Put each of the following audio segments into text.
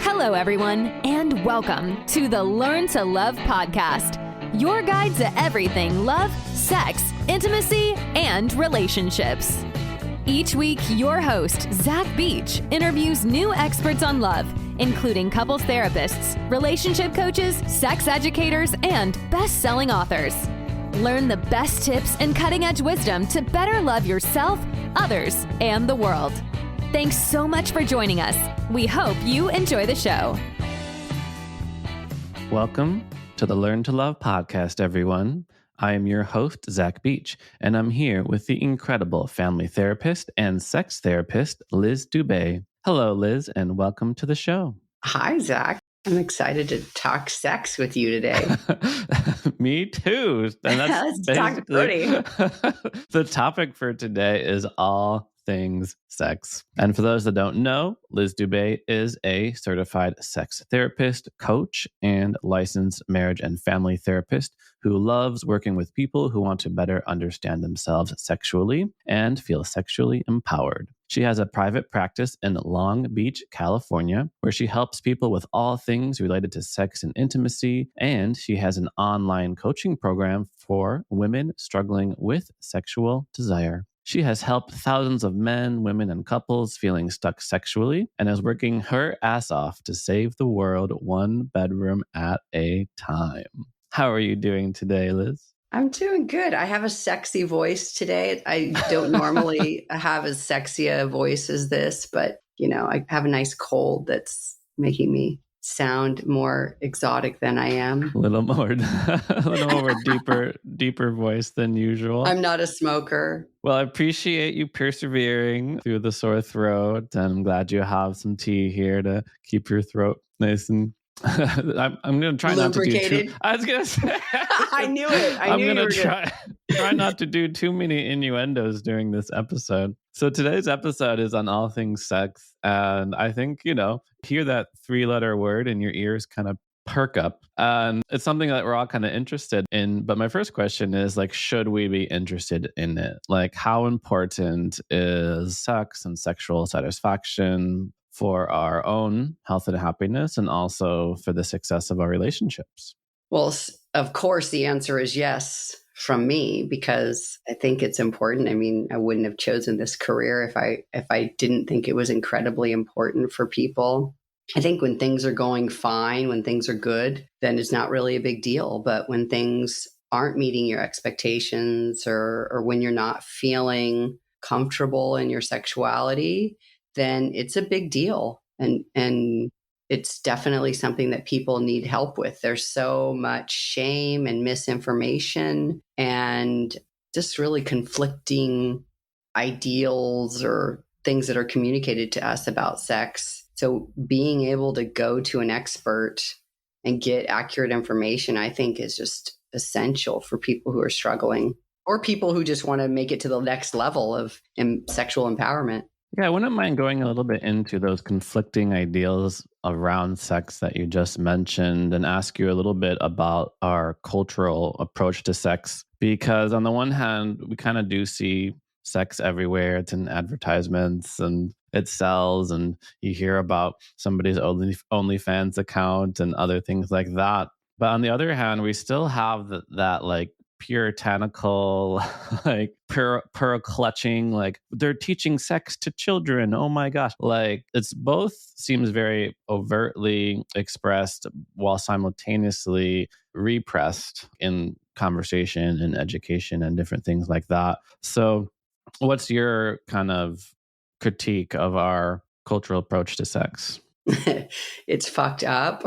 Hello, everyone, and welcome to the Learn to Love podcast, your guide to everything love, sex, intimacy, and relationships. Each week, your host, Zach Beach, interviews new experts on love, including couples therapists, relationship coaches, sex educators, and best-selling authors. Learn the best tips and cutting-edge wisdom to better love yourself, others, and the world. Thanks so much for joining us. We hope you enjoy the show. Welcome to the Learn to Love podcast, everyone. I am your host, Zach Beach, and I'm here with the incredible family therapist and sex therapist, Liz Dube. Hello, Liz, and welcome to the show. Hi, Zach. I'm excited to talk sex with you today. Me too. And that's basically the topic for today is all things sex. And for those that don't know, Liz Dube is a certified sex therapist, coach, and licensed marriage and family therapist who loves working with people who want to better understand themselves sexually and feel sexually empowered. She has a private practice in Long Beach, California, where she helps people with all things related to sex and intimacy, and she has an online coaching program for women struggling with sexual desire. She has helped thousands of men, women, and couples feeling stuck sexually and is working her ass off to save the world one bedroom at a time. How are you doing today, Liz? I'm doing good. I have a sexy voice today. I don't normally have as sexy a voice as this, but I have a nice cold that's making me sound more exotic than I am. A little more deeper voice than usual. I'm not a smoker. Well, I appreciate you persevering through the sore throat, and I'm glad you have some tea here to keep your throat nice and I'm going to try not to do I was going to say. I knew it. I'm going to try not to do too many innuendos during this episode. So today's episode is on all things sex. And I think, hear that 3-letter word and your ears kind of perk up. And it's something that we're all kind of interested in. But my first question is should we be interested in it? How important is sex and sexual satisfaction for our own health and happiness, and also for the success of our relationships? Well, of course, the answer is yes from me, because I think it's important. I mean, I wouldn't have chosen this career if I didn't think it was incredibly important for people. I think when things are going fine, when things are good, then it's not really a big deal. But when things aren't meeting your expectations, or when you're not feeling comfortable in your sexuality, then it's a big deal. And it's definitely something that people need help with. There's so much shame and misinformation and just really conflicting ideals or things that are communicated to us about sex. So being able to go to an expert and get accurate information, I think, is just essential for people who are struggling, or people who just want to make it to the next level of sexual empowerment. Yeah, I wouldn't mind going a little bit into those conflicting ideals around sex that you just mentioned and ask you a little bit about our cultural approach to sex. Because on the one hand, we kind of do see sex everywhere. It's in advertisements and it sells, and you hear about somebody's OnlyFans account and other things like that. But on the other hand, we still have that puritanical, pearl clutching, they're teaching sex to children. Oh my gosh. It's both seems very overtly expressed while simultaneously repressed in conversation and education and different things like that. So what's your kind of critique of our cultural approach to sex? It's fucked up.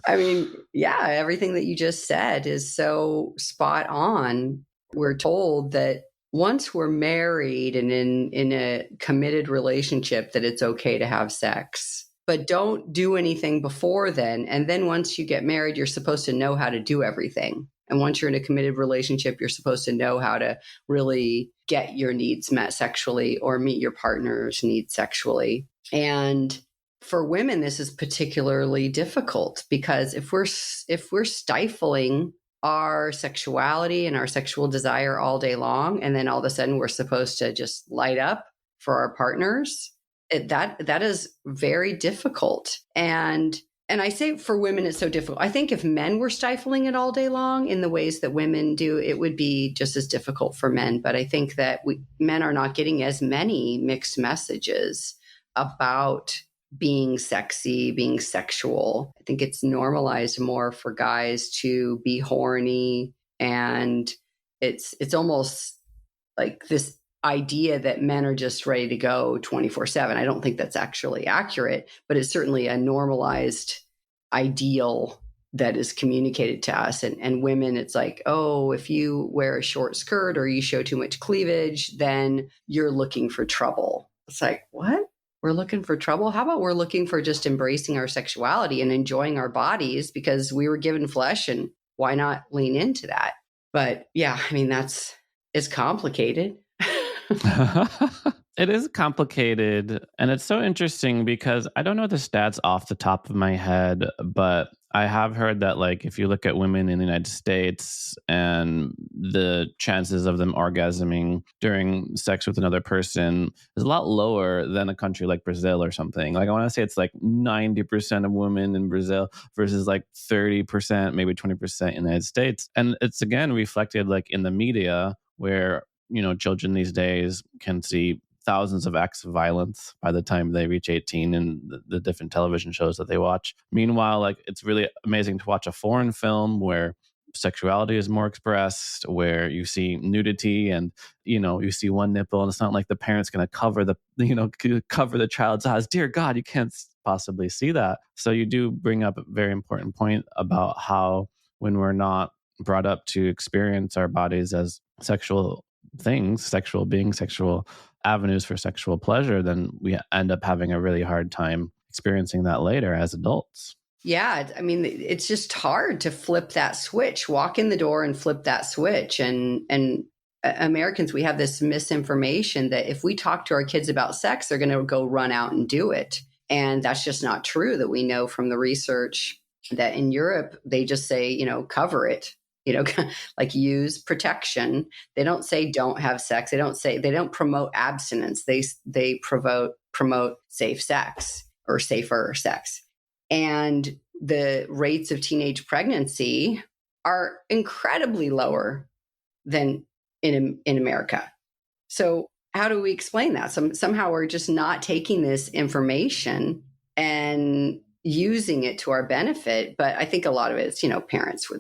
I mean, yeah, everything that you just said is so spot on. We're told that once we're married and in a committed relationship, that it's okay to have sex, but don't do anything before then. And then once you get married, you're supposed to know how to do everything. And once you're in a committed relationship, you're supposed to know how to really get your needs met sexually or meet your partner's needs sexually. And for women, this is particularly difficult, because if we're stifling our sexuality and our sexual desire all day long, and then all of a sudden we're supposed to just light up for our partners, that is very difficult. And I say for women, it's so difficult. I think if men were stifling it all day long in the ways that women do, it would be just as difficult for men. But I think that men are not getting as many mixed messages about being sexy, being sexual. I think it's normalized more for guys to be horny. And it's almost like this idea that men are just ready to go 24/7. I don't think that's actually accurate, but it's certainly a normalized ideal that is communicated to us. And women, it's like, oh, if you wear a short skirt or you show too much cleavage, then you're looking for trouble. It's like, what? We're looking for trouble? How about we're looking for just embracing our sexuality and enjoying our bodies because we were given flesh, and why not lean into that? But yeah, I mean, it's complicated. It is complicated. And it's so interesting because I don't know the stats off the top of my head, but I have heard that, like, if you look at women in the United States and the chances of them orgasming during sex with another person is a lot lower than a country like Brazil or something. Like, I want to say it's like 90% of women in Brazil versus like 30%, maybe 20% in the United States. And it's again reflected like in the media where, children these days can see thousands of acts of violence by the time they reach 18 in the different television shows that they watch. Meanwhile, like, it's really amazing to watch a foreign film where sexuality is more expressed, where you see nudity and, you see one nipple, and it's not like the parent's going to cover the child's eyes. Dear God, you can't possibly see that. So you do bring up a very important point about how when we're not brought up to experience our bodies as sexual things, sexual beings, sexual avenues for sexual pleasure, then we end up having a really hard time experiencing that later as adults. Yeah, I mean, it's just hard to flip that switch, walk in the door and flip that switch. And Americans, we have this misinformation that if we talk to our kids about sex, they're going to go run out and do it. And that's just not true. That we know from the research that in Europe, they just say, cover it. Like, use protection. They don't say don't have sex. They don't promote abstinence. They promote safe sex or safer sex. And the rates of teenage pregnancy are incredibly lower than in America. So how do we explain that? Somehow we're just not taking this information and using it to our benefit. But I think a lot of it is, parents,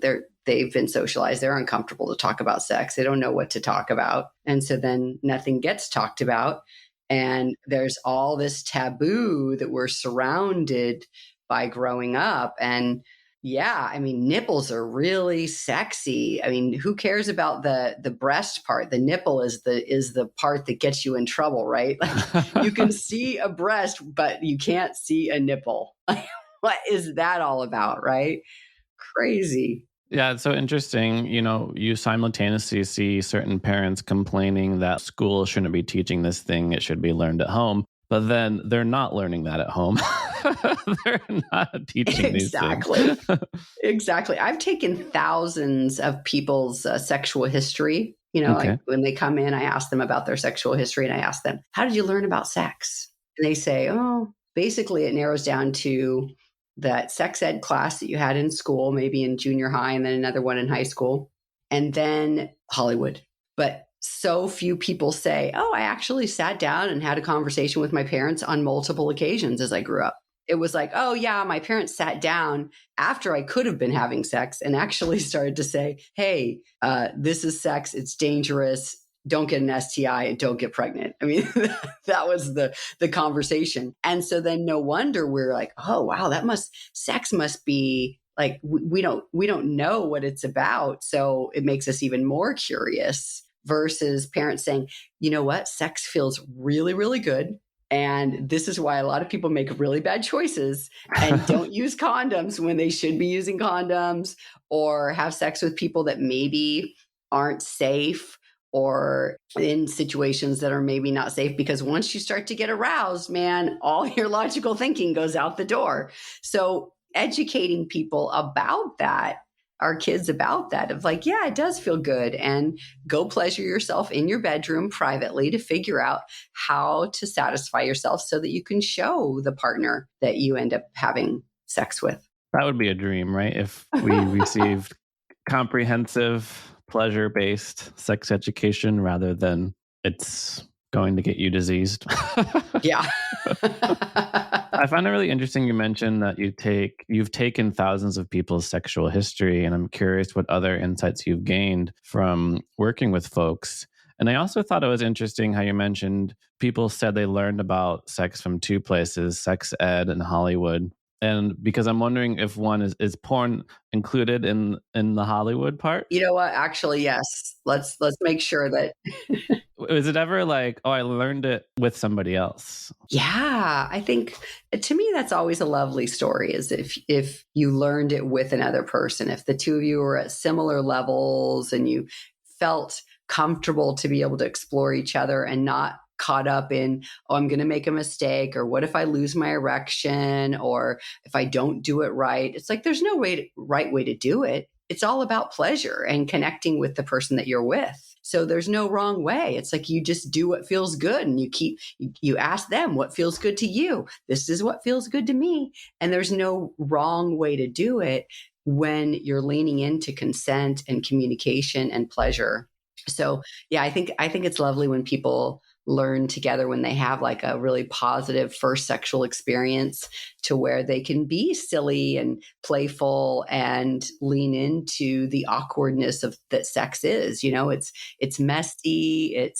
they've been socialized. They're uncomfortable to talk about sex. They don't know what to talk about. And so then nothing gets talked about. And there's all this taboo that we're surrounded by growing up. And yeah, I mean, nipples are really sexy. I mean, who cares about the breast part? The nipple is the part that gets you in trouble, right? Like, you can see a breast, but you can't see a nipple. What is that all about, right? Crazy. Yeah, it's so interesting. You simultaneously see certain parents complaining that school shouldn't be teaching this thing. It should be learned at home. But then they're not learning that at home. They're not teaching these things. Exactly. I've taken thousands of people's sexual history. Okay. Like, when they come in, I ask them about their sexual history, and I ask them, how did you learn about sex? And they say, oh, basically it narrows down to that sex ed class that you had in school, maybe in junior high, and then another one in high school, and then Hollywood. But so few people say, oh, I actually sat down and had a conversation with my parents on multiple occasions as I grew up. It was like, oh yeah, my parents sat down after I could have been having sex and actually started to say, hey, this is sex. It's dangerous. Don't get an STI and don't get pregnant. I mean, that was the conversation. And so then no wonder we're like, oh, wow, sex must be like, we don't know what it's about. So it makes us even more curious versus parents saying, you know what, sex feels really, really good. And this is why a lot of people make really bad choices and don't use condoms when they should be using condoms, or have sex with people that maybe aren't safe, or in situations that are maybe not safe, because once you start to get aroused, man, all your logical thinking goes out the door. So educating people about that our kids about that of like, yeah, it does feel good, and go pleasure yourself in your bedroom privately to figure out how to satisfy yourself so that you can show the partner that you end up having sex with. That would be a dream, right? If we received comprehensive, pleasure-based sex education rather than it's going to get you diseased. Yeah. I find it really interesting you mentioned that you've taken thousands of people's sexual history, and I'm curious what other insights you've gained from working with folks. And I also thought it was interesting how you mentioned people said they learned about sex from two places, sex ed and Hollywood. And because I'm wondering if one is porn included in the Hollywood part? You know what? Actually, yes. Let's make sure that. Is it ever like, oh, I learned it with somebody else? Yeah, I think to me that's always a lovely story, is if you learned it with another person, if the two of you were at similar levels and you felt comfortable to be able to explore each other and not caught up in, oh, I'm going to make a mistake, or what if I lose my erection, or if I don't do it right. It's like there's no right way to do it. It's all about pleasure and connecting with the person that you're with. So there's no wrong way. It's like you just do what feels good, and you ask them what feels good to you. This is what feels good to me. And there's no wrong way to do it when you're leaning into consent and communication and pleasure. So yeah, I think it's lovely when people learn together, when they have like a really positive first sexual experience, to where they can be silly and playful and lean into the awkwardness of that sex is. It's messy.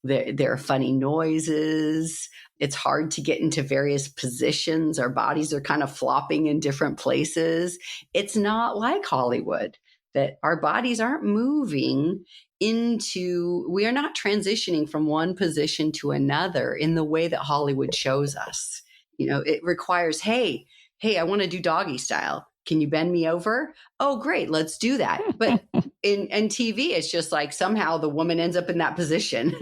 There are funny noises. It's hard to get into various positions. Our bodies are kind of flopping in different places. It's not like Hollywood, that our bodies aren't moving we are not transitioning from one position to another in the way that Hollywood shows us. It requires, hey, I want to do doggy style. Can you bend me over? Oh, great. Let's do that. But in TV, it's just like somehow the woman ends up in that position,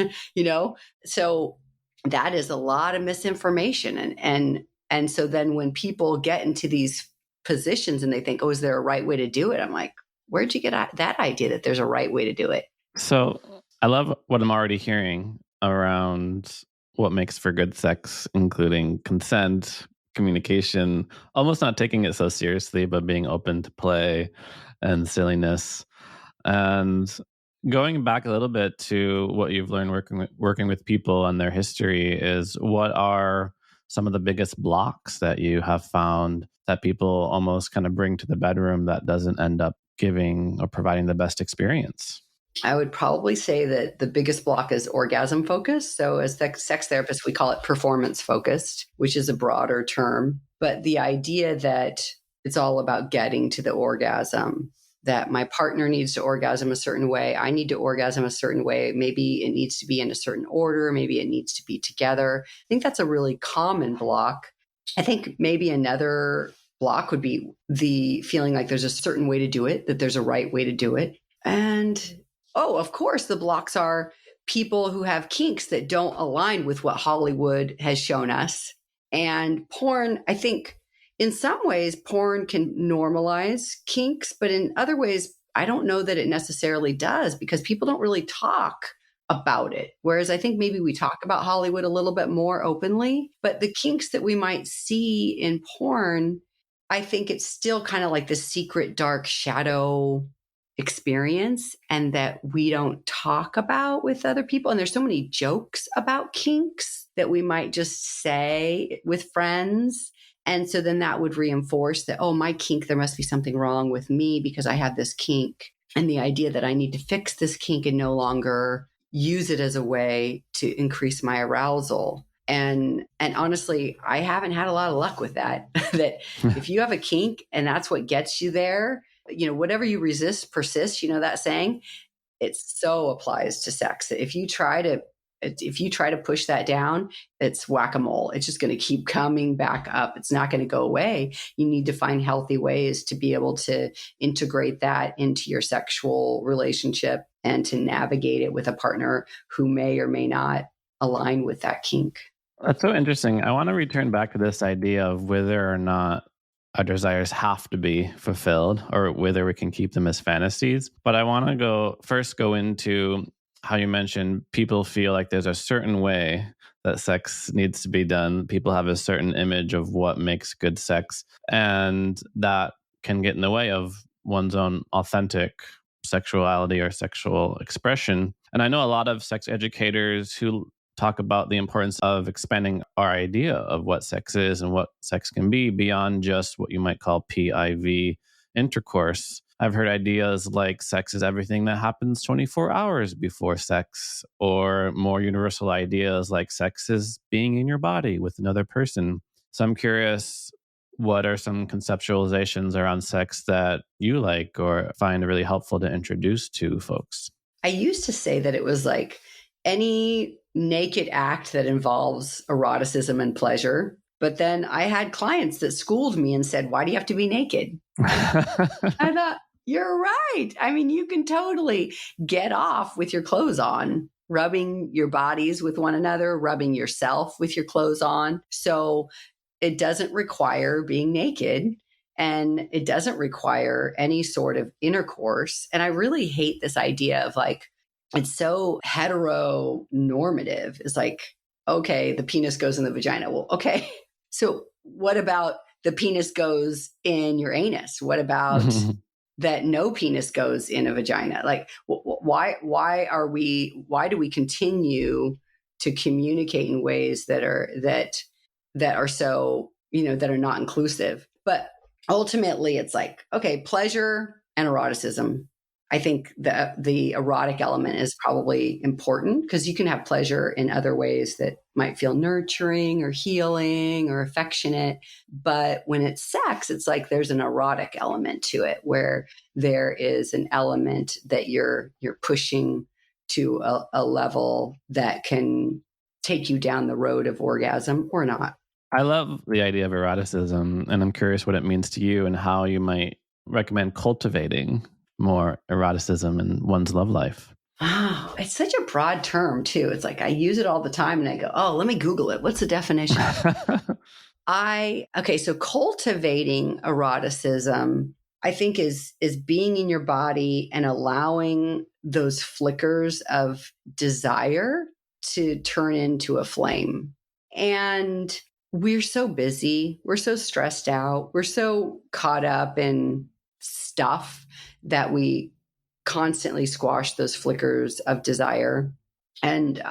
So that is a lot of misinformation. And so then when people get into these positions and they think, oh, is there a right way to do it? I'm like, where'd you get that idea that there's a right way to do it? So I love what I'm already hearing around what makes for good sex, including consent, communication, almost not taking it so seriously, but being open to play and silliness. And going back a little bit to what you've learned working with people and their history, is what are some of the biggest blocks that you have found that people almost kind of bring to the bedroom that doesn't end up giving or providing the best experience? I would probably say that the biggest block is orgasm focused. So as sex therapists, we call it performance focused, which is a broader term. But the idea that it's all about getting to the orgasm, that my partner needs to orgasm a certain way, I need to orgasm a certain way. Maybe it needs to be in a certain order. Maybe it needs to be together. I think that's a really common block. I think maybe another block would be the feeling like there's a certain way to do it, that there's a right way to do it. And of course, the blocks are people who have kinks that don't align with what Hollywood has shown us. And porn, I think in some ways, porn can normalize kinks, but in other ways, I don't know that it necessarily does, because people don't really talk about it. Whereas I think maybe we talk about Hollywood a little bit more openly, but the kinks that we might see in porn, I think it's still kind of like the secret dark shadow experience, and that we don't talk about with other people. And there's so many jokes about kinks that we might just say with friends. And so then that would reinforce that, oh, my kink, there must be something wrong with me because I have this kink. And the idea that I need to fix this kink and no longer use it as a way to increase my arousal. And honestly, I haven't had a lot of luck with that. That if you have a kink and that's what gets you there, whatever you resist persists, that saying, it so applies to sex. If you try to push that down, it's whack-a-mole. It's just going to keep coming back up. It's not going to go away. You need to find healthy ways to be able to integrate that into your sexual relationship and to navigate it with a partner who may or may not align with that kink. That's so interesting. I want to return back to this idea of whether or not our desires have to be fulfilled or whether we can keep them as fantasies. But I want to go into how you mentioned people feel like there's a certain way that sex needs to be done. People have a certain image of what makes good sex, and that can get in the way of one's own authentic sexuality or sexual expression. And I know a lot of sex educators who talk about the importance of expanding our idea of what sex is and what sex can be beyond just what you might call PIV intercourse. I've heard ideas like sex is everything that happens 24 hours before sex, or more universal ideas like sex is being in your body with another person. So I'm curious, what are some conceptualizations around sex that you like or find really helpful to introduce to folks? I used to say that it was like any naked act that involves eroticism and pleasure. But then I had clients that schooled me and said, why do you have to be naked? I thought, you're right. I mean, you can totally get off with your clothes on, rubbing your bodies with one another, rubbing yourself with your clothes on. So it doesn't require being naked, and it doesn't require any sort of intercourse. And I really hate this idea of like, it's so heteronormative. It's like, okay, the penis goes in the vagina. Well, okay. So what about the penis goes in your anus? What about that no penis goes in a vagina? Like, why do we continue to communicate in ways that are so, that are not inclusive? But ultimately it's like, okay, pleasure and eroticism. I think the erotic element is probably important because you can have pleasure in other ways that might feel nurturing or healing or affectionate. But when it's sex, it's like there's an erotic element to it where there is an element that you're pushing to a level that can take you down the road of orgasm or not. I love the idea of eroticism, and I'm curious what it means to you and how you might recommend cultivating more eroticism in one's love life. Oh, it's such a broad term too. It's like I use it all the time and I go, oh, let me Google it. What's the definition? So cultivating eroticism, I think is being in your body and allowing those flickers of desire to turn into a flame. And we're so busy. We're so stressed out. We're so caught up in stuff that we constantly squash those flickers of desire. And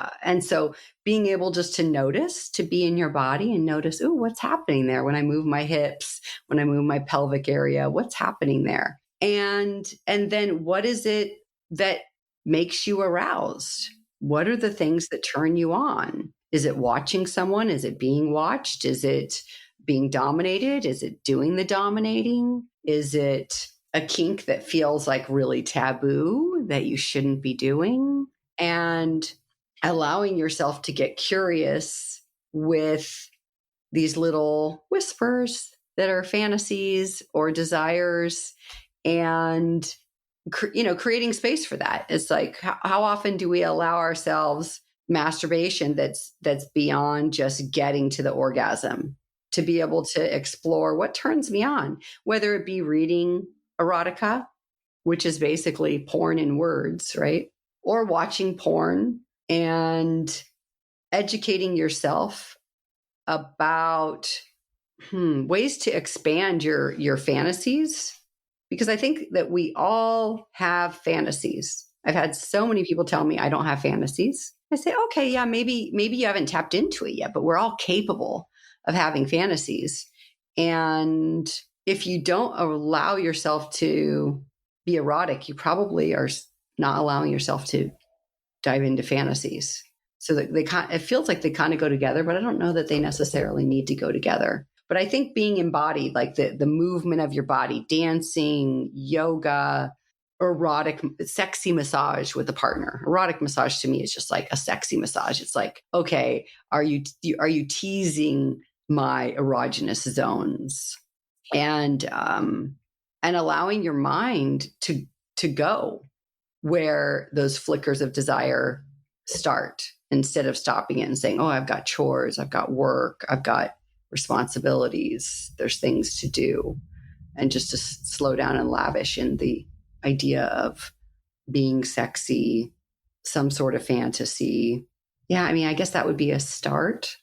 so being able just to notice, to be in your body and notice, oh, what's happening there when I move my hips, when I move my pelvic area, what's happening there? And then what is it that makes you aroused? What are the things that turn you on? Is it watching someone? Is it being watched? Is it being dominated? Is it doing the dominating? Is it a kink that feels like really taboo that you shouldn't be doing? And allowing yourself to get curious with these little whispers that are fantasies or desires, and creating space for that. It's like, how often do we allow ourselves masturbation that's beyond just getting to the orgasm, to be able to explore what turns me on, whether it be reading erotica, which is basically porn in words, right? Or watching porn and educating yourself about ways to expand your fantasies. Because I think that we all have fantasies. I've had so many people tell me I don't have fantasies. I say, okay, yeah, maybe you haven't tapped into it yet, but we're all capable of having fantasies. And if you don't allow yourself to be erotic, you probably are not allowing yourself to dive into fantasies. So that it feels like they kind of go together, but I don't know that they necessarily need to go together. But I think being embodied, like the movement of your body, dancing, yoga, erotic, sexy massage with a partner. Erotic massage to me is just like a sexy massage. It's like, okay, are you teasing my erogenous zones? And allowing your mind to go where those flickers of desire start, instead of stopping it and saying, oh, I've got chores, I've got work, I've got responsibilities, there's things to do, and just to slow down and lavish in the idea of being sexy, some sort of fantasy. Yeah, I mean, I guess that would be a start.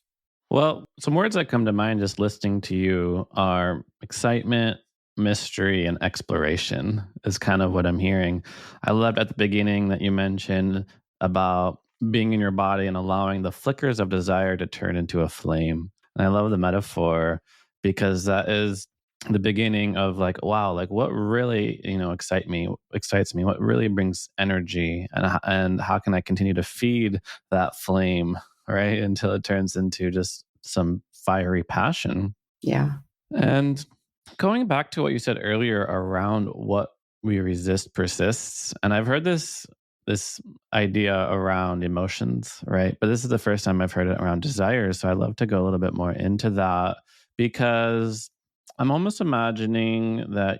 Well, some words that come to mind just listening to you are excitement, mystery, and exploration is kind of what I'm hearing. I loved at the beginning that you mentioned about being in your body and allowing the flickers of desire to turn into a flame. And I love the metaphor because that is the beginning of like, wow, like what really, excites me, what really brings energy, and how can I continue to feed that flame, right? Until it turns into just some fiery passion. Yeah. And going back to what you said earlier around what we resist persists, and I've heard this idea around emotions, right? But this is the first time I've heard it around desires. So I'd love to go a little bit more into that because I'm almost imagining that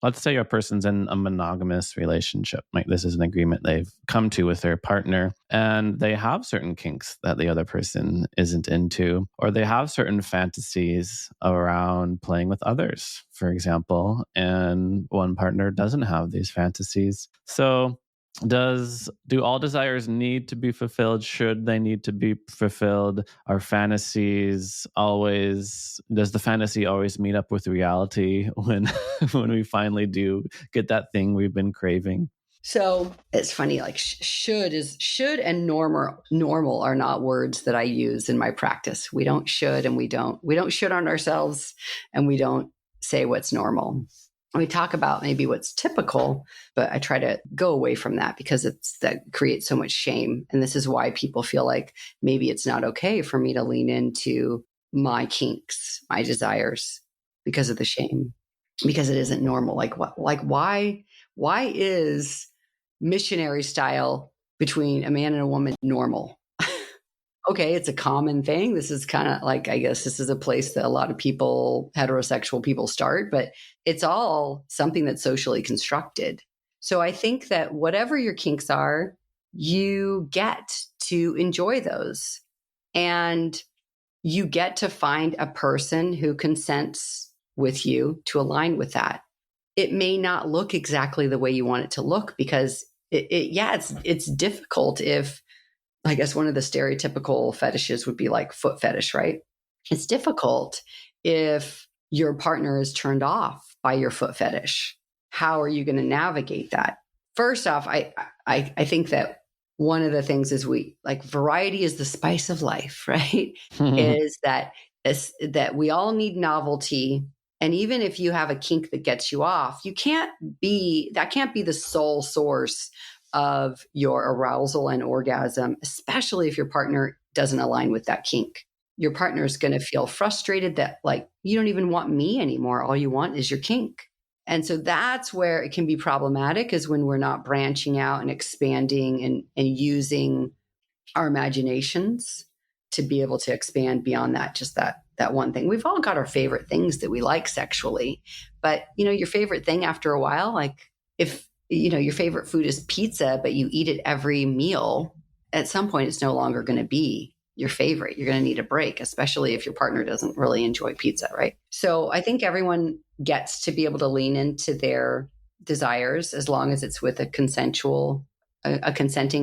let's say a person's in a monogamous relationship. Like this is an agreement they've come to with their partner, and they have certain kinks that the other person isn't into, or they have certain fantasies around playing with others, for example, and one partner doesn't have these fantasies. So do all desires need to be fulfilled? Should they need to be fulfilled? Are fantasies always, does the fantasy always meet up with reality when when we finally do get that thing we've been craving? So it's funny, like should and normal are not words that I use in my practice. We don't should, and we don't should on ourselves, and we don't say what's normal. We talk about maybe what's typical, but I try to go away from that because that creates so much shame. And this is why people feel like maybe it's not okay for me to lean into my kinks, my desires, because of the shame, because it isn't normal. Why is missionary style between a man and a woman normal? Okay, it's a common thing. This is kind of like, I guess this is a place that a lot of people, heterosexual people, start, but it's all something that's socially constructed. So I think that whatever your kinks are, you get to enjoy those. And you get to find a person who consents with you to align with that. It may not look exactly the way you want it to look because it's difficult if, I guess one of the stereotypical fetishes would be like foot fetish, right? It's difficult if your partner is turned off by your foot fetish. How are you going to navigate that? First off, I think that one of the things is variety is the spice of life, right? is that we all need novelty. And even if you have a kink that gets you off, that can't be the sole source of your arousal and orgasm, especially if your partner doesn't align with that kink. Your partner is going to feel frustrated that like, you don't even want me anymore. All you want is your kink. And so that's where it can be problematic, is when we're not branching out and expanding and using our imaginations to be able to expand beyond that, just that one thing. We've all got our favorite things that we like sexually, but your favorite thing after a while, like if your favorite food is pizza, but you eat it every meal, at some point it's no longer going to be your favorite. You're going to need a break, especially if your partner doesn't really enjoy pizza, right? So I think everyone gets to be able to lean into their desires as long as it's with a consenting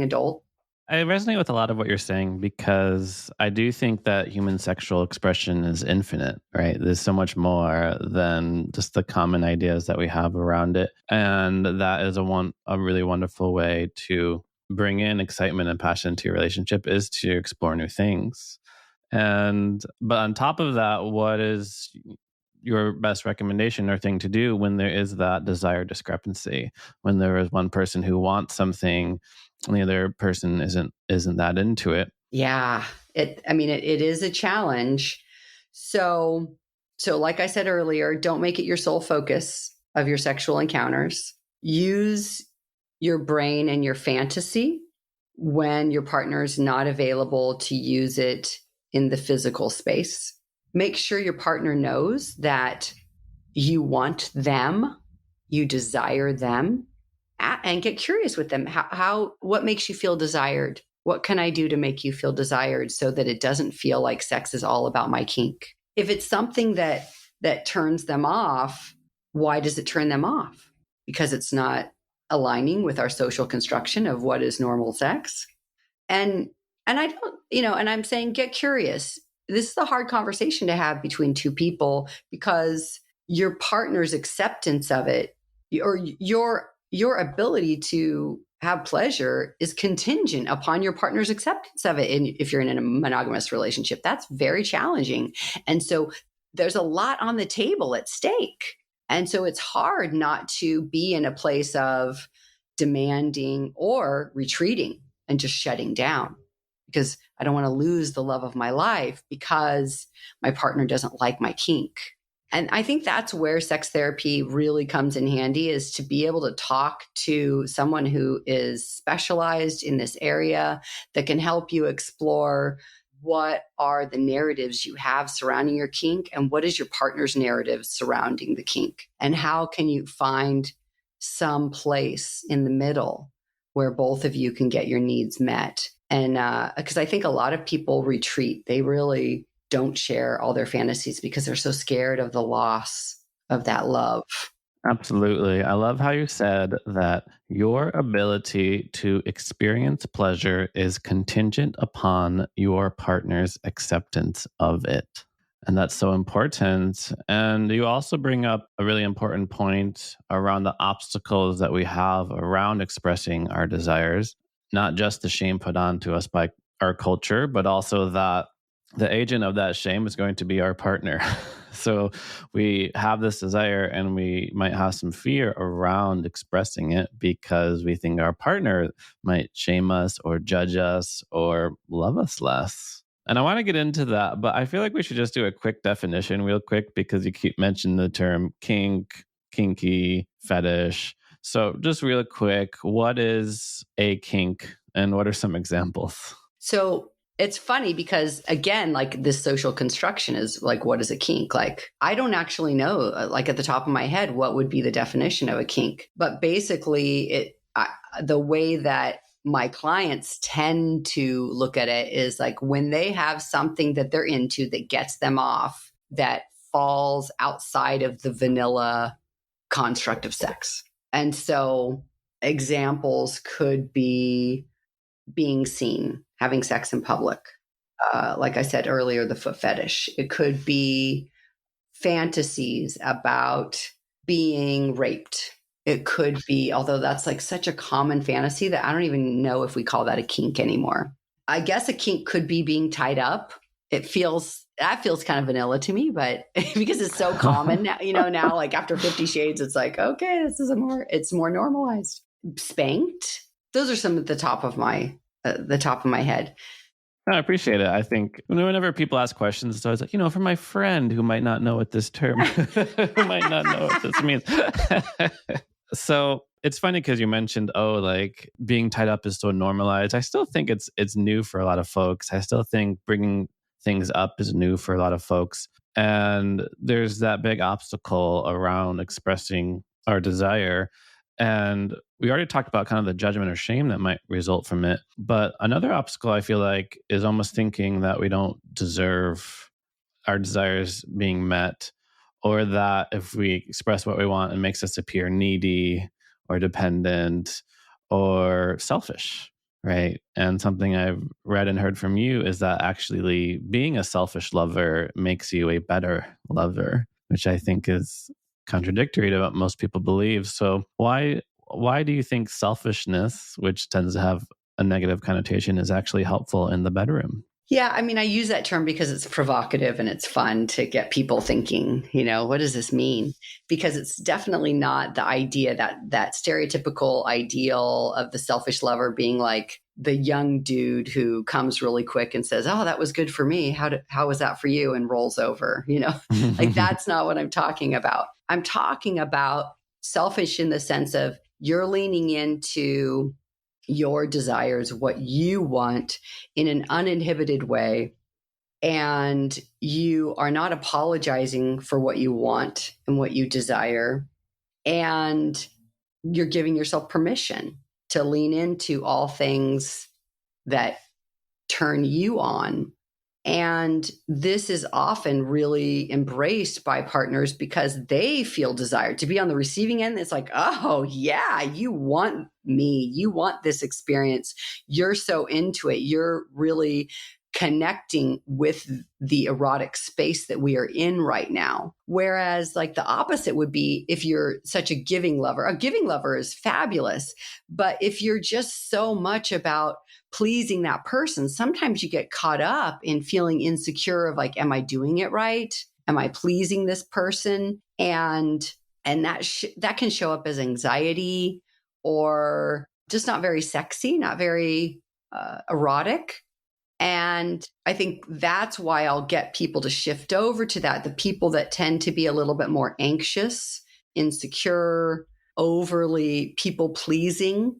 adult. I resonate with a lot of what you're saying because I do think that human sexual expression is infinite, right? There's so much more than just the common ideas that we have around it. And that is a really wonderful way to bring in excitement and passion to your relationship, is to explore new things. But on top of that, what is your best recommendation or thing to do when there is that desire discrepancy, when there is one person who wants something and the other person isn't that into it? Yeah, it is a challenge. So like I said earlier, don't make it your sole focus of your sexual encounters. Use your brain and your fantasy when your partner is not available to use it in the physical space. Make sure your partner knows that you want them, you desire them, and get curious with them. What makes you feel desired? What can I do to make you feel desired so that it doesn't feel like sex is all about my kink? if it's something that turns them off, why does it turn them off? Because it's not aligning with our social construction of what is normal sex. And I don't, and I'm saying, get curious. This is a hard conversation to have between two people, because your partner's acceptance of it, or your ability to have pleasure, is contingent upon your partner's acceptance of it. And if you're in a monogamous relationship, that's very challenging. And so there's a lot on the table at stake. And so it's hard not to be in a place of demanding or retreating and just shutting down, because I don't want to lose the love of my life because my partner doesn't like my kink. And I think that's where sex therapy really comes in handy, is to be able to talk to someone who is specialized in this area that can help you explore what are the narratives you have surrounding your kink, and what is your partner's narrative surrounding the kink, and how can you find some place in the middle where both of you can get your needs met. And because I think a lot of people retreat, they really don't share all their fantasies because they're so scared of the loss of that love. Absolutely. I love how you said that your ability to experience pleasure is contingent upon your partner's acceptance of it. And that's so important. And you also bring up a really important point around the obstacles that we have around expressing our desires, not just the shame put on to us by our culture, but also that the agent of that shame is going to be our partner. So we have this desire and we might have some fear around expressing it because we think our partner might shame us or judge us or love us less. And I want to get into that, but I feel like we should just do a quick definition real quick, because you keep mentioning the term kink, kinky, fetish. So just real quick, what is a kink and what are some examples? So it's funny because, again, like, this social construction is like, what is a kink? Like, I don't actually know, like, at the top of my head, what would be the definition of a kink. But basically, the way that my clients tend to look at it is like, when they have something that they're into that gets them off, that falls outside of the vanilla construct of sex. And so examples could be being seen, having sex in public. Like I said earlier, the foot fetish. It could be fantasies about being raped. It could be, although that's like such a common fantasy that I don't even know if we call that a kink anymore. I guess a kink could be being tied up. That feels kind of vanilla to me, but because it's so common now, now like after 50 Shades, it's like, okay, it's more normalized. Spanked. Those are some at the top of my head. I appreciate it. I think whenever people ask questions, it's always like, for my friend who might not know what this term, who might not know what this means. So it's funny because you mentioned, like being tied up is so normalized. I still think it's new for a lot of folks. I still think bringing things up is new for a lot of folks. And there's that big obstacle around expressing our desire. And we already talked about kind of the judgment or shame that might result from it. But another obstacle I feel like is almost thinking that we don't deserve our desires being met, or that if we express what we want, it makes us appear needy or dependent or selfish, right? And something I've read and heard from you is that actually being a selfish lover makes you a better lover, which I think is contradictory to what most people believe. So why do you think selfishness, which tends to have a negative connotation, is actually helpful in the bedroom? Yeah, I mean, I use that term because it's provocative and it's fun to get people thinking, what does this mean? Because it's definitely not the idea that stereotypical ideal of the selfish lover being like the young dude who comes really quick and says, "Oh, that was good for me. How was that for you?" and rolls over, like, that's not what I'm talking about. I'm talking about selfish in the sense of you're leaning into your desires, what you want, in an uninhibited way. And you are not apologizing for what you want and what you desire. And you're giving yourself permission to lean into all things that turn you on And this is often really embraced by partners because they feel desired to be on the receiving end. It's like, oh, yeah, you want me. You want this experience. You're so into it. You're really connecting with the erotic space that we are in right now. Whereas like the opposite would be if you're such a giving lover is fabulous. But if you're just so much about pleasing that person, sometimes you get caught up in feeling insecure of like, am I doing it right? Am I pleasing this person? And that can show up as anxiety or just not very sexy, not very erotic. And I think that's why I'll get people to shift over to that. The people that tend to be a little bit more anxious, insecure, overly people pleasing,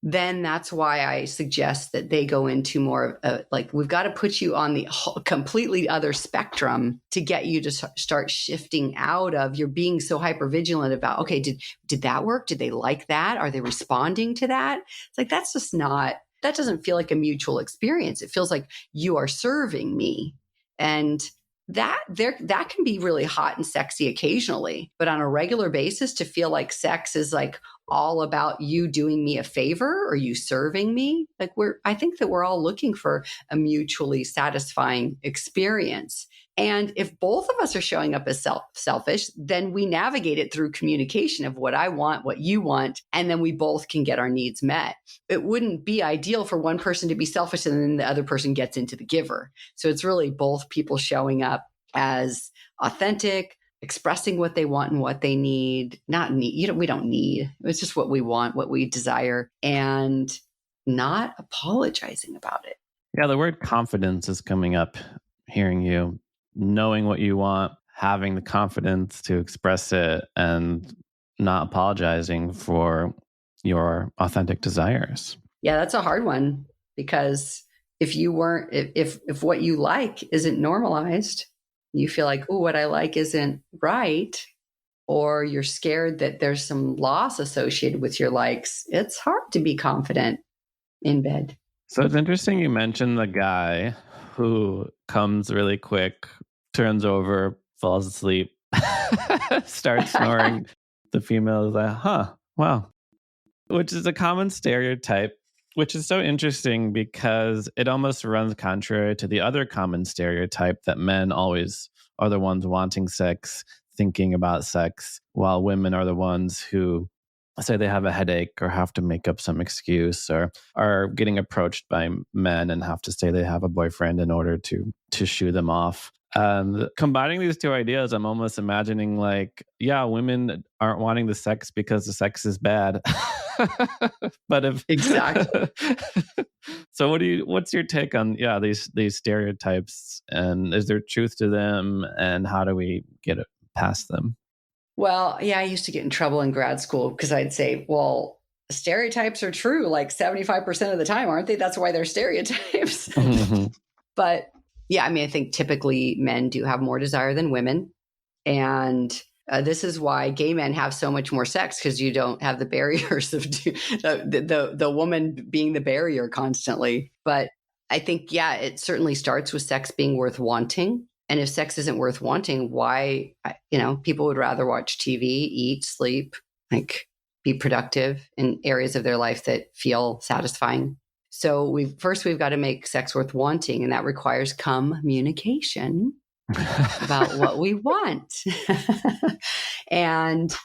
then that's why I suggest that they go into more of like, we've got to put you on the completely other spectrum to get you to start shifting out of you're being so hyper vigilant about, okay, did that work? Did they like that? Are they responding to that? It's like, that's just not, that doesn't feel like a mutual experience. It feels like you are serving me. And that can be really hot and sexy occasionally, but on a regular basis to feel like sex is like all about you doing me a favor or you serving me. Like I think that we're all looking for a mutually satisfying experience. And if both of us are showing up as selfish, then we navigate it through communication of what I want, what you want, and then we both can get our needs met. It wouldn't be ideal for one person to be selfish and then the other person gets into the giver. So it's really both people showing up as authentic, expressing what they want and what they need. We don't need. It's just what we want, what we desire, and not apologizing about it. Yeah, the word confidence is coming up, hearing you. Knowing what you want, having the confidence to express it, and not apologizing for your authentic desires. Yeah, that's a hard one because if what you like isn't normalized, you feel like, oh, what I like isn't right, or you're scared that there's some loss associated with your likes, it's hard to be confident in bed. So it's interesting you mentioned the guy who comes really quick, turns over, falls asleep, starts snoring. The female is like, huh, wow. Which is a common stereotype, which is so interesting because it almost runs contrary to the other common stereotype that men always are the ones wanting sex, thinking about sex, while women are the ones who say they have a headache or have to make up some excuse or are getting approached by men and have to say they have a boyfriend in order to shoo them off. And combining these two ideas, I'm almost imagining like, yeah, women aren't wanting the sex because the sex is bad. But if exactly. So what's your take on these stereotypes, and is there truth to them, and how do we get past them? Well, yeah, I used to get in trouble in grad school because I'd say, well, stereotypes are true like 75% of the time, aren't they? That's why they're stereotypes. Mm-hmm. But yeah, I mean, I think typically men do have more desire than women. And this is why gay men have so much more sex, because you don't have the barriers of the woman being the barrier constantly. But I think, yeah, it certainly starts with sex being worth wanting. And if sex isn't worth wanting, why, people would rather watch TV, eat, sleep, like be productive in areas of their life that feel satisfying. So we've got to make sex worth wanting, and that requires communication about what we want. And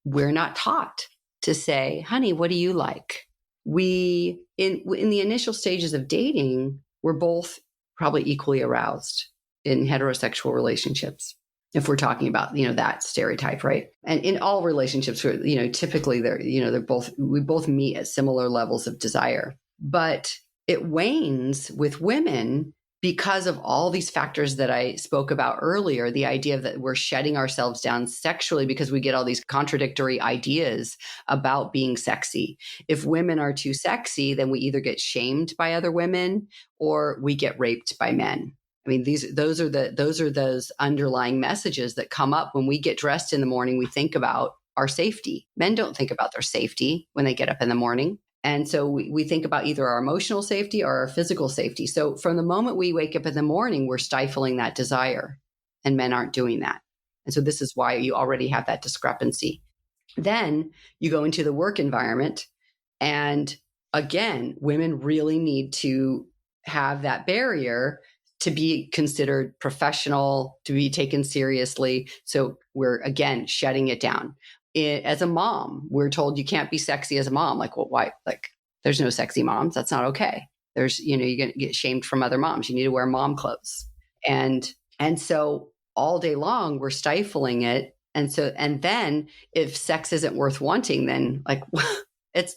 we're not taught to say, honey, what do you like? In the initial stages of dating, we're both probably equally aroused in heterosexual relationships, if we're talking about, that stereotype, right? And in all relationships, typically we both meet at similar levels of desire. But it wanes with women because of all these factors that I spoke about earlier, the idea that we're shutting ourselves down sexually because we get all these contradictory ideas about being sexy. If women are too sexy, then we either get shamed by other women or we get raped by men. I mean, those are those underlying messages that come up when we get dressed in the morning. We think about our safety. Men don't think about their safety when they get up in the morning. And so we think about either our emotional safety or our physical safety. So from the moment we wake up in the morning, we're stifling that desire, and men aren't doing that. And so this is why you already have that discrepancy. Then you go into the work environment, and again, women really need to have that barrier to be considered professional, to be taken seriously. So we're, again, shutting it down. As a mom, we're told you can't be sexy as a mom. Like, well, why? Like, there's no sexy moms. That's not okay. There's, you're going to get shamed from other moms. You need to wear mom clothes. And so all day long, we're stifling it. And then if sex isn't worth wanting, then like,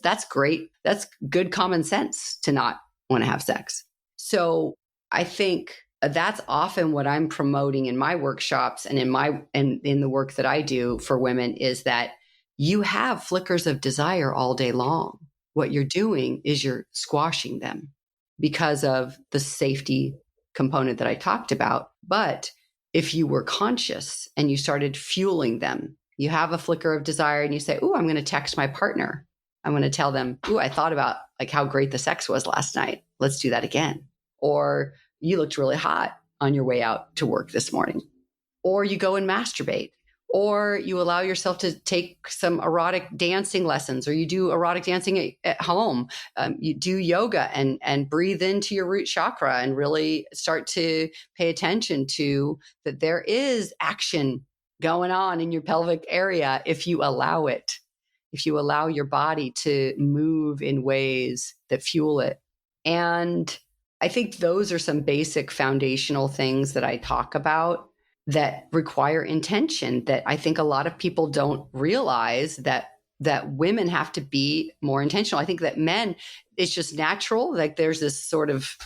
that's great. That's good common sense to not want to have sex. So I think that's often what I'm promoting in my workshops and in the work that I do for women, is that you have flickers of desire all day long. What you're doing is you're squashing them because of the safety component that I talked about. But if you were conscious and you started fueling them, you have a flicker of desire and you say, "Ooh, I'm going to text my partner. I'm going to tell them, ooh, I thought about like how great the sex was last night. Let's do that again." Or you looked really hot on your way out to work this morning. Or you go and masturbate. Or you allow yourself to take some erotic dancing lessons, or you do erotic dancing at home. You do yoga and breathe into your root chakra and really start to pay attention to that there is action going on in your pelvic area if you allow it. If you allow your body to move in ways that fuel it. And I think those are some basic foundational things that I talk about that require intention, that I think a lot of people don't realize that women have to be more intentional. I think that men, it's just natural. Like there's this sort of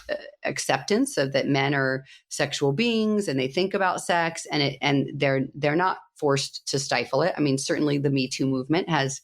acceptance of that men are sexual beings and they think about sex, and they're not forced to stifle it. I mean, certainly the Me Too movement has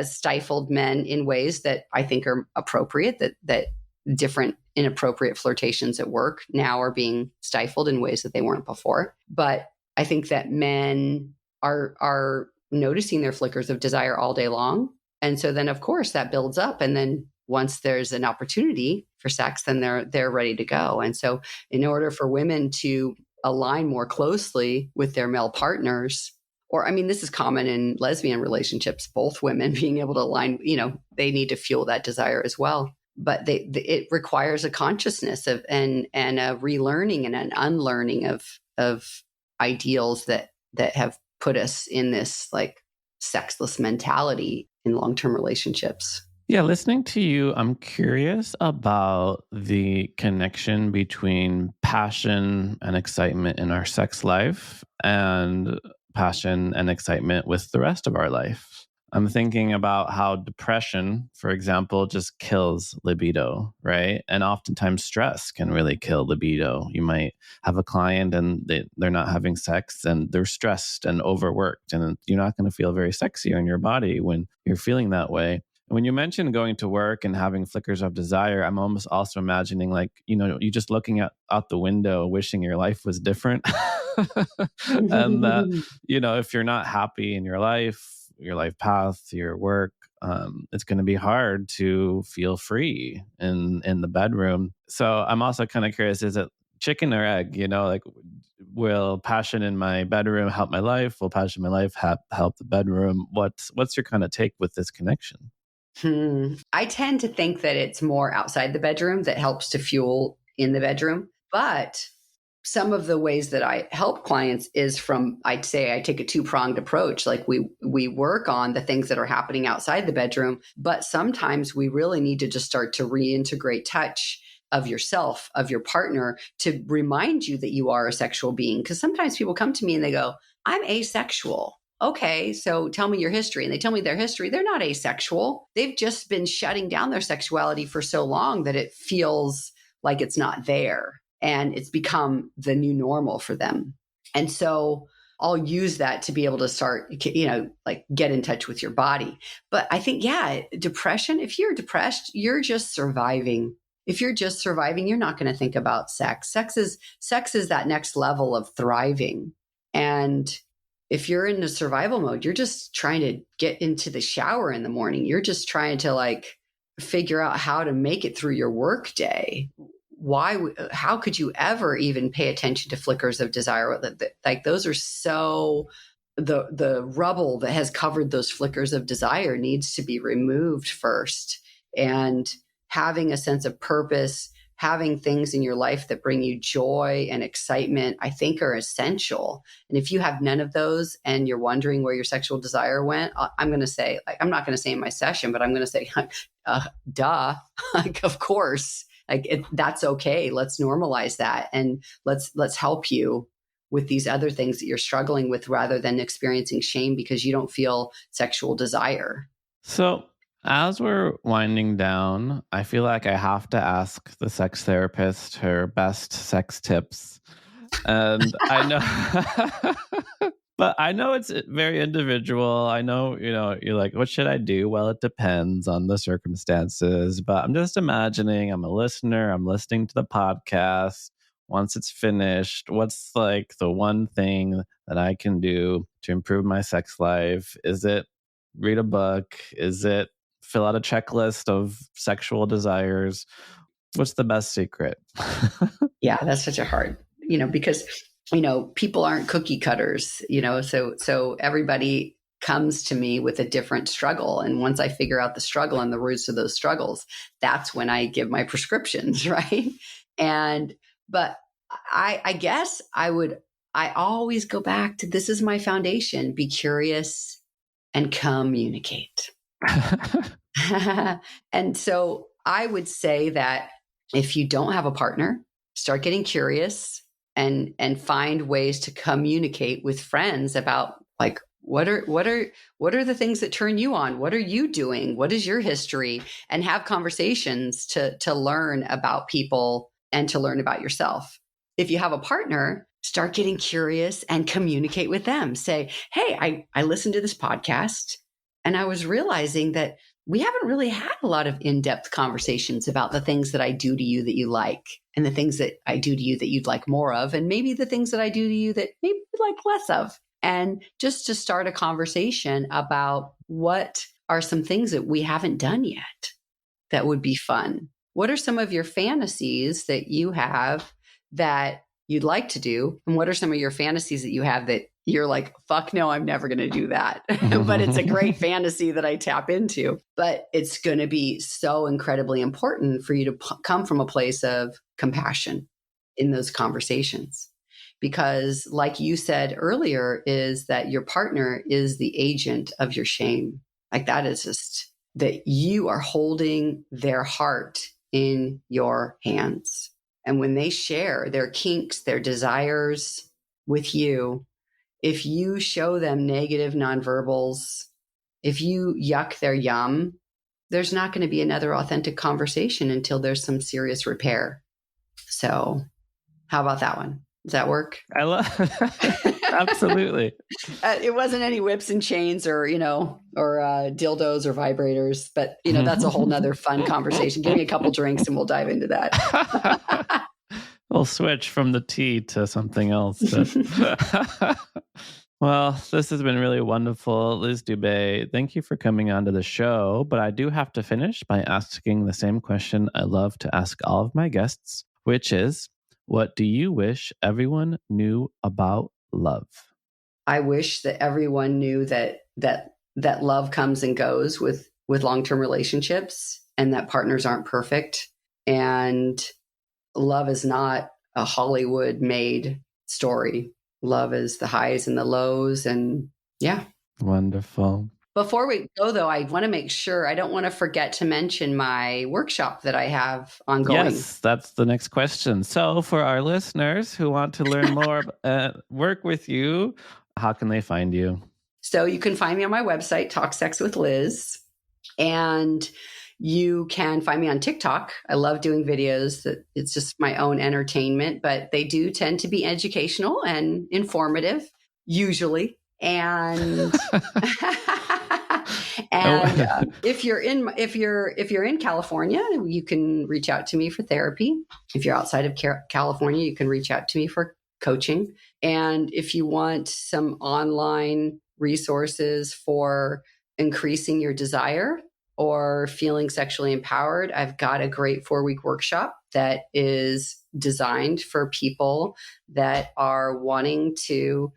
stifled men in ways that I think are appropriate, that different inappropriate flirtations at work now are being stifled in ways that they weren't before. But I think that men are noticing their flickers of desire all day long. And so then of course that builds up. And then once there's an opportunity for sex, then they're ready to go. And so in order for women to align more closely with their male partners, or, I mean, this is common in lesbian relationships, both women being able to align, they need to fuel that desire as well. But it requires a consciousness of and a relearning and an unlearning of ideals that have put us in this like sexless mentality in long-term relationships. Yeah, listening to you, I'm curious about the connection between passion and excitement in our sex life and passion and excitement with the rest of our life. I'm thinking about how depression, for example, just kills libido, right? And oftentimes stress can really kill libido. You might have a client and they're not having sex and they're stressed and overworked, and you're not going to feel very sexy in your body when you're feeling that way. When you mentioned going to work and having flickers of desire, I'm almost also imagining like, you just looking out the window, wishing your life was different. And if you're not happy in your life path, your work, it's going to be hard to feel free in the bedroom. So I'm also kind of curious, is it chicken or egg? Like, will passion in my bedroom help my life? Will passion in my life help the bedroom? What's your kind of take with this connection? I tend to think that it's more outside the bedroom that helps to fuel in the bedroom. But some of the ways that I help clients is I'd say I take a two-pronged approach. Like we work on the things that are happening outside the bedroom, but sometimes we really need to just start to reintegrate touch of yourself, of your partner, to remind you that you are a sexual being. Because sometimes people come to me and they go, "I'm asexual." Okay, so tell me your history. And they tell me their history. They're not asexual. They've just been shutting down their sexuality for so long that it feels like it's not there. And it's become the new normal for them. And so I'll use that to be able to start, like get in touch with your body. But I think, depression, if you're depressed, you're just surviving. If you're just surviving, you're not going to think about sex. Sex is that next level of thriving. And if you're in the survival mode, you're just trying to get into the shower in the morning. You're just trying to like figure out how to make it through your work day. How could you ever even pay attention to flickers of desire? Like those are so, the rubble that has covered those flickers of desire needs to be removed first. And having a sense of purpose, having things in your life that bring you joy and excitement, I think are essential. And if you have none of those and you're wondering where your sexual desire went, I'm going to say, like, I'm not going to say in my session, but I'm going to say, duh, like, of course, like that's okay. Let's normalize that. And let's help you with these other things that you're struggling with rather than experiencing shame because you don't feel sexual desire. So as we're winding down, I feel like I have to ask the sex therapist her best sex tips. And I know, but I know it's very individual. I know, you're like, what should I do? Well, it depends on the circumstances, but I'm just imagining I'm a listener. I'm listening to the podcast. Once it's finished, what's like the one thing that I can do to improve my sex life? Is it read a book? Is it fill out a checklist of sexual desires? What's the best secret? Yeah, that's such a hard, because, people aren't cookie cutters, so everybody comes to me with a different struggle. And once I figure out the struggle and the roots of those struggles, that's when I give my prescriptions, right? But I guess I always go back to, this is my foundation: be curious and communicate. And so I would say that if you don't have a partner, start getting curious and find ways to communicate with friends about, like, what are the things that turn you on? What are you doing? What is your history? And have conversations to learn about people and to learn about yourself. If you have a partner, start getting curious and communicate with them. Say, hey, I listened to this podcast and I was realizing that we haven't really had a lot of in-depth conversations about the things that I do to you that you like, and the things that I do to you that you'd like more of, and maybe the things that I do to you that maybe you'd like less of. And just to start a conversation about what are some things that we haven't done yet that would be fun. What are some of your fantasies that you have that you'd like to do? And what are some of your fantasies that you have that you're like, fuck no, I'm never going to do that. But it's a great fantasy that I tap into. But it's going to be so incredibly important for you to come from a place of compassion in those conversations. Because like you said earlier, is that your partner is the agent of your shame. Like, that is just that you are holding their heart in your hands. And when they share their kinks, their desires with you, if you show them negative nonverbals, if you yuck their yum, there's not going to be another authentic conversation until there's some serious repair. So how about that one? Does that work? I love absolutely. It wasn't any whips and chains or dildos or vibrators, but that's a whole nother fun conversation. Give me a couple drinks and we'll dive into that. We'll switch from the tea to something else. Well, this has been really wonderful. Liz Dube, thank you for coming on to the show. But I do have to finish by asking the same question I love to ask all of my guests, which is, what do you wish everyone knew about love? I wish that everyone knew that love comes and goes with long-term relationships, and that partners aren't perfect. And love is not a Hollywood-made story. Love is the highs and the lows, and yeah. Wonderful. Before we go, though, I want to make sure, I don't want to forget to mention my workshop that I have ongoing. Yes, that's the next question. So for our listeners who want to learn more, work with you, how can they find you? So you can find me on my website, Talk Sex with Liz. And you can find me on TikTok. I love doing videos. It's just my own entertainment, but they do tend to be educational and informative, usually. And if you're in California, you can reach out to me for therapy. If you're outside of California, you can reach out to me for coaching. And if you want some online resources for increasing your desire or feeling sexually empowered, I've got a great 4-week workshop that is designed for people that are wanting to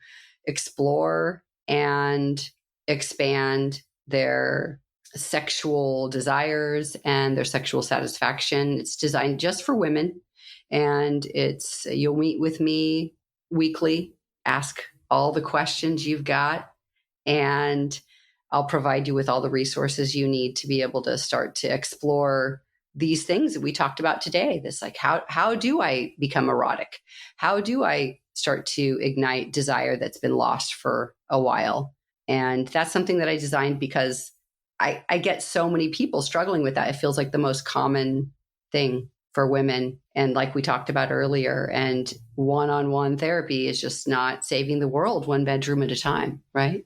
explore and expand their sexual desires and their sexual satisfaction. It's designed just for women. And you'll meet with me weekly, ask all the questions you've got, and I'll provide you with all the resources you need to be able to start to explore these things that we talked about today. This, like, how do I become erotic? How do I start to ignite desire that's been lost for a while? And that's something that I designed because I get so many people struggling with that. It feels like the most common thing for women. And like we talked about earlier, and one-on-one therapy is just not saving the world one bedroom at a time, right?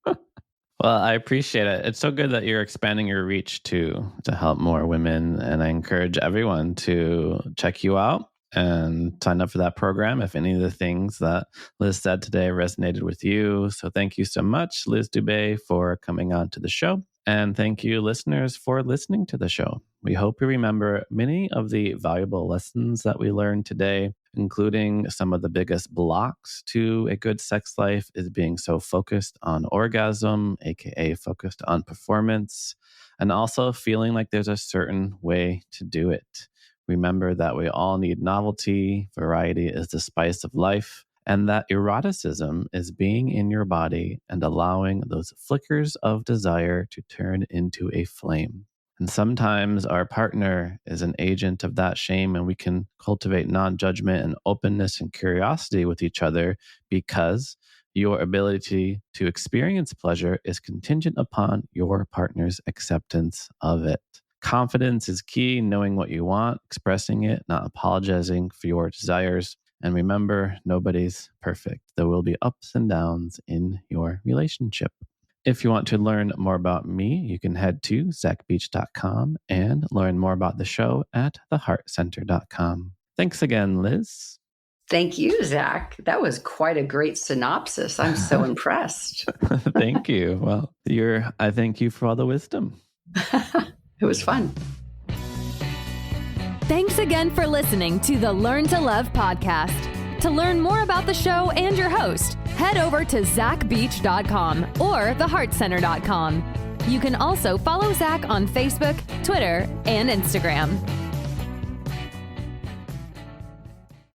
Well, I appreciate it. It's so good that you're expanding your reach to help more women. And I encourage everyone to check you out and sign up for that program if any of the things that Liz said today resonated with you. So thank you so much, Liz Dube, for coming on to the show. And thank you, listeners, for listening to the show. We hope you remember many of the valuable lessons that we learned today, including some of the biggest blocks to a good sex life is being so focused on orgasm, aka focused on performance, and also feeling like there's a certain way to do it. Remember that we all need novelty, variety is the spice of life, and that eroticism is being in your body and allowing those flickers of desire to turn into a flame. And sometimes our partner is an agent of that shame, and we can cultivate non-judgment and openness and curiosity with each other because your ability to experience pleasure is contingent upon your partner's acceptance of it. Confidence is key, knowing what you want, expressing it, not apologizing for your desires. And remember, nobody's perfect. There will be ups and downs in your relationship. If you want to learn more about me, you can head to zachbeach.com and learn more about the show at theheartcenter.com. Thanks again, Liz. Thank you, Zach. That was quite a great synopsis. I'm so impressed. Thank you. Well, I thank you for all the wisdom. It was fun. Thanks again for listening to the Learn to Love podcast. To learn more about the show and your host, head over to zachbeach.com or theheartcenter.com. You can also follow Zach on Facebook, Twitter, and Instagram.